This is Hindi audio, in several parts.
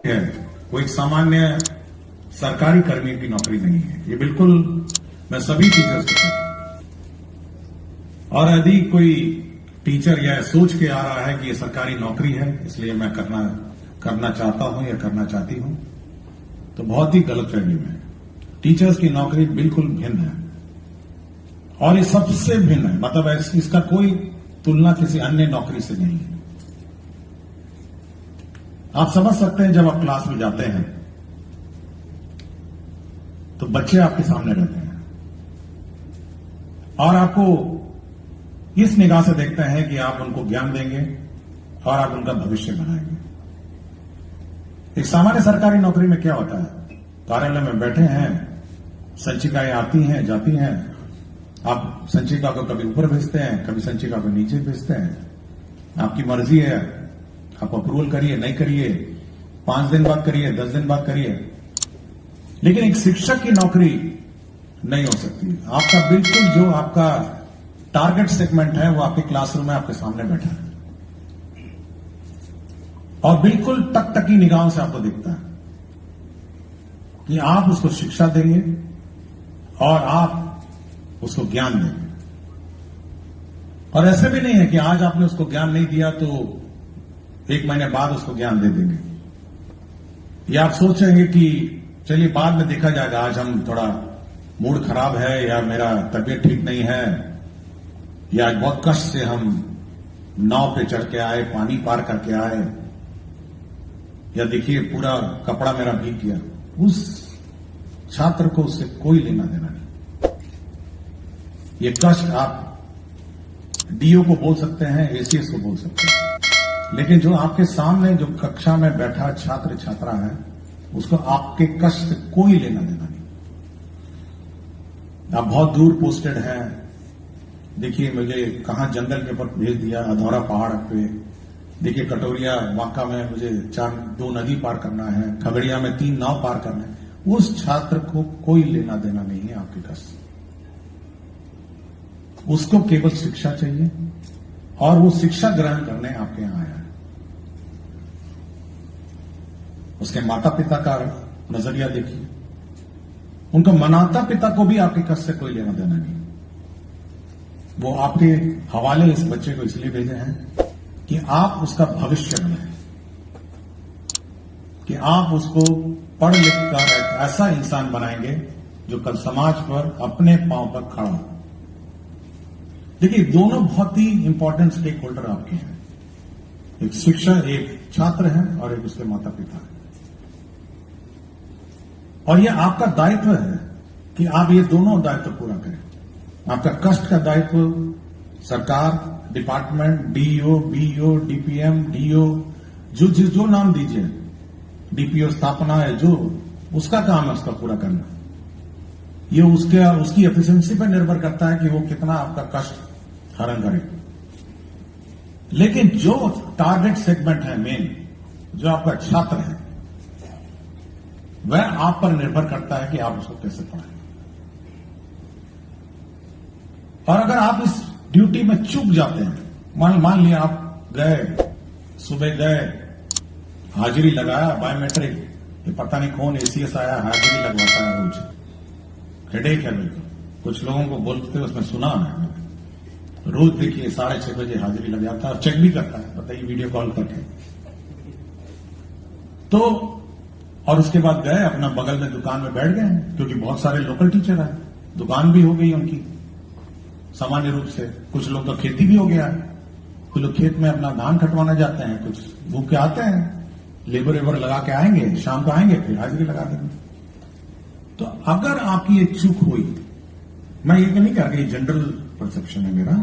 है वो एक सामान्य सरकारी कर्मी की नौकरी नहीं है। ये बिल्कुल मैं सभी टीचर्स को कहता हूं। और यदि कोई टीचर यह सोच के आ रहा है कि ये सरकारी नौकरी है इसलिए मैं करना चाहता हूं या करना चाहती हूं, तो बहुत ही गलतफहमी में। टीचर्स की नौकरी बिल्कुल भिन्न है और ये सबसे भिन्न है, मतलब इसका कोई तुलना किसी अन्य नौकरी से नहीं है। आप समझ सकते हैं, जब आप क्लास में जाते हैं तो बच्चे आपके सामने रहते हैं और आपको इस निगाह से देखते हैं कि आप उनको ज्ञान देंगे और आप उनका भविष्य बनाएंगे। एक सामान्य सरकारी नौकरी में क्या होता है, कार्यालय में बैठे हैं, संचिकाएं आती हैं जाती हैं, आप संचिका को कभी ऊपर भेजते हैं, कभी संचिका को नीचे भेजते हैं, आपकी मर्जी है, आप अप्रूवल करिए नहीं करिए, 5 दिन बाद करिए, 10 दिन बाद करिए। लेकिन एक शिक्षक की नौकरी नहीं हो सकती। आपका बिल्कुल जो आपका टारगेट सेगमेंट है वो आपके क्लासरूम में आपके सामने बैठा है और बिल्कुल टकटकी निगाहों से आपको दिखता है कि आप उसको शिक्षा देंगे और आप उसको ज्ञान देंगे। और ऐसे भी नहीं है कि आज आपने उसको ज्ञान नहीं दिया तो 1 महीने बाद उसको ज्ञान दे देंगे, या आप सोचेंगे कि चलिए बाद में देखा जाएगा, आज हम थोड़ा मूड खराब है या मेरा तबीयत ठीक नहीं है या आज बहुत कष्ट से हम नाव पे चढ़ के आए, पानी पार करके आए, या देखिए पूरा कपड़ा मेरा भीग गया। उस छात्र को उससे कोई लेना देना नहीं। ये कष्ट आप डीओ को बोल सकते हैं, एसीएस को बोल सकते हैं, लेकिन जो आपके सामने जो कक्षा में बैठा छात्र छात्रा है उसको आपके कष्ट से कोई लेना देना नहीं। आप बहुत दूर पोस्टेड हैं, देखिए मुझे कहां जंगल के ऊपर भेज दिया, अधौरा पहाड़ पे, देखिए कटोरिया वाका में मुझे 2 नदी पार करना है, खगड़िया में 3 नाव पार करना है। उस छात्र को कोई लेना देना नहीं है आपके कष्ट से। उसको केवल शिक्षा चाहिए और वो शिक्षा ग्रहण करने आपके यहां आया है। उसके माता पिता का नजरिया देखिए, उनका माता पिता को भी आपके कष्ट से कोई लेना देना नहीं। वो आपके हवाले इस बच्चे को इसलिए भेजे हैं कि आप उसका भविष्य बनाएं, कि आप उसको पढ़ लिख कर एक ऐसा इंसान बनाएंगे जो कल समाज पर अपने पांव पर खड़ा हो। देखिए दोनों बहुत ही इंपॉर्टेंट स्टेक होल्डर आपके हैं, एक शिक्षक, एक छात्र है और एक उसके माता पिता है। और यह आपका दायित्व है कि आप ये दोनों दायित्व पूरा करें। आपका कष्ट का दायित्व सरकार, department, DEO, BEO, DPM, DO, जो नाम दीजिए, डीपीओ स्थापना है, जो उसका काम है उसका पूरा करना। ये उसकी एफिशिएंसी पर निर्भर करता है कि वो कितना आपका कष्ट हरण करे। लेकिन जो टारगेट सेगमेंट है मेन, जो आपका छात्र है, वह आप पर निर्भर करता है कि आप उसको कैसे पढ़ाएं। और अगर आप इस ड्यूटी में चूक जाते हैं, मान लिया आप गए, सुबह गए, हाजिरी लगाया, बायोमेट्रिक, ये पता नहीं कौन एसीएस आया हाजिरी लगवाता है रोज, हेडेक है बिल्कुल। कुछ लोगों को बोलते हुए उसमें सुना है, रोज देखिए 6:30 बजे हाजिरी लग जाता है और चेक भी करता है, बताइए वीडियो कॉल करके। तो और उसके बाद गए अपना बगल में दुकान में बैठ गए, क्योंकि बहुत सारे लोकल टीचर हैं, दुकान भी हो गई उनकी सामान्य रूप से। कुछ लोग तो खेती भी हो गया है, कुछ लोग खेत में अपना धान कटवाना जाते हैं, कुछ भूख के आते हैं, लेबर वेबर लगा के आएंगे, शाम को आएंगे फिर हाजिरी लगा देंगे। तो अगर आपकी ये चूक हुई, मैं ये नहीं कह रहा, ये जनरल परसेप्शन है मेरा,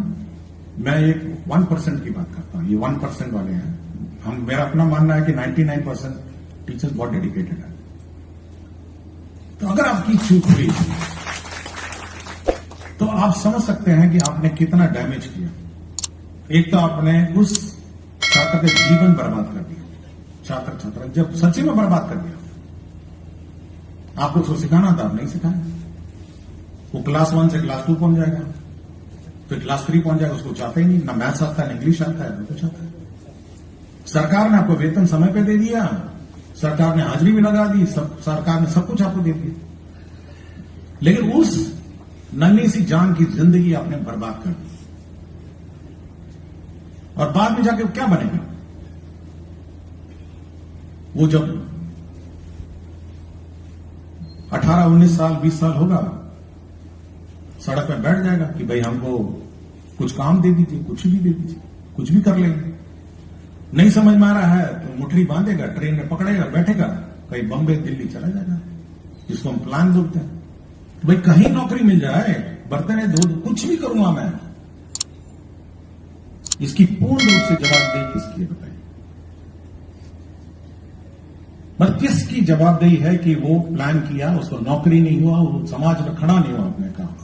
मैं एक 1% की बात करता हूं, ये 1% वाले हैं। मेरा अपना मानना है कि 99% टीचर्स बहुत डेडिकेटेड है। तो अगर आपकी चूक हुई तो आप समझ सकते हैं कि आपने कितना डैमेज किया। एक तो आपने उस छात्र का जीवन बर्बाद कर दिया, छात्र जब सच्ची में बर्बाद कर दिया। आपको उसको सिखाना था, आप नहीं सिखाया। वो क्लास 1 से क्लास 2 पहुंच जाएगा, फिर क्लास 3 पहुंच जाएगा, उसको चाहते ही नहीं, ना मैथ्स आता है ना इंग्लिश आता है, ना कुछ आता है। सरकार ने आपको वेतन समय पे दे दिया, सरकार ने हाजिरी भी लगा दी, सरकार ने सब कुछ आपको दे दिया, लेकिन उस नन्ही सी जान की जिंदगी आपने बर्बाद कर दी। और बाद में जाके क्या बनेगा? वो जब 18, 19 साल, 20 साल होगा, सड़क में बैठ जाएगा कि भाई हमको कुछ काम दे दीजिए, कुछ भी दे दीजिए, कुछ भी कर लेंगे। नहीं समझ में आ रहा है तो मुठरी बांधेगा, ट्रेन में पकड़ेगा, बैठेगा, कहीं बम्बई दिल्ली चला जाएगा, जिसको हम प्लान बोलते हैं। तो भाई कहीं नौकरी मिल जाए, बर्तन धो, कुछ भी करूंगा मैं। इसकी पूर्ण रूप से जवाबदेही किसकी है बताइए? मतलब किसकी जवाबदेही है कि वो प्लान किया, उसको नौकरी नहीं हुआ, वो समाज में खड़ा नहीं हुआ अपने काम?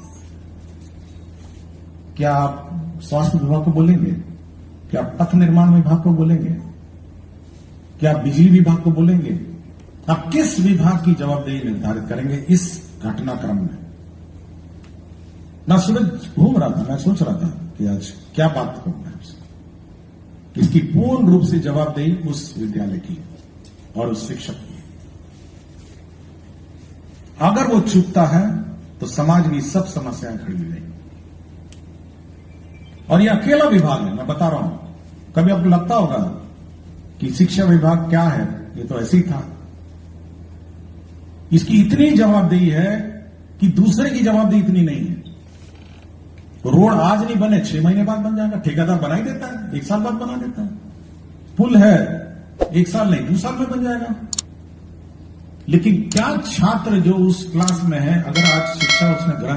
क्या आप स्वास्थ्य विभाग को बोलेंगे? क्या आप पथ निर्माण विभाग को बोलेंगे? क्या आप बिजली विभाग को बोलेंगे? आप किस विभाग की जवाबदेही निर्धारित करेंगे इस घटनाक्रम में? मैं सुबह घूम रहा था, मैं सोच रहा था कि आज क्या बात करूं मैं आपसे। इसकी पूर्ण रूप से जवाबदेही उस विद्यालय की और उस शिक्षक की। अगर वो चूकता है तो समाज की सब समस्याएं खड़ी हो जाएंगी। और ये अकेला विभाग है, मैं बता रहा हूं। कभी आपको लगता होगा कि शिक्षा विभाग क्या है, ये तो ऐसे ही था। इसकी इतनी जवाबदेही है कि दूसरे की जवाबदेही इतनी नहीं है। रोड आज नहीं बने, 6 महीने बाद बन जाएगा, ठेकेदार बना ही देता है, 1 साल बाद बना देता है। पुल है, 1 साल नहीं 2 साल में बन जाएगा। लेकिन क्या छात्र जो उस क्लास में है, अगर आज शिक्षा उसने ग्रहण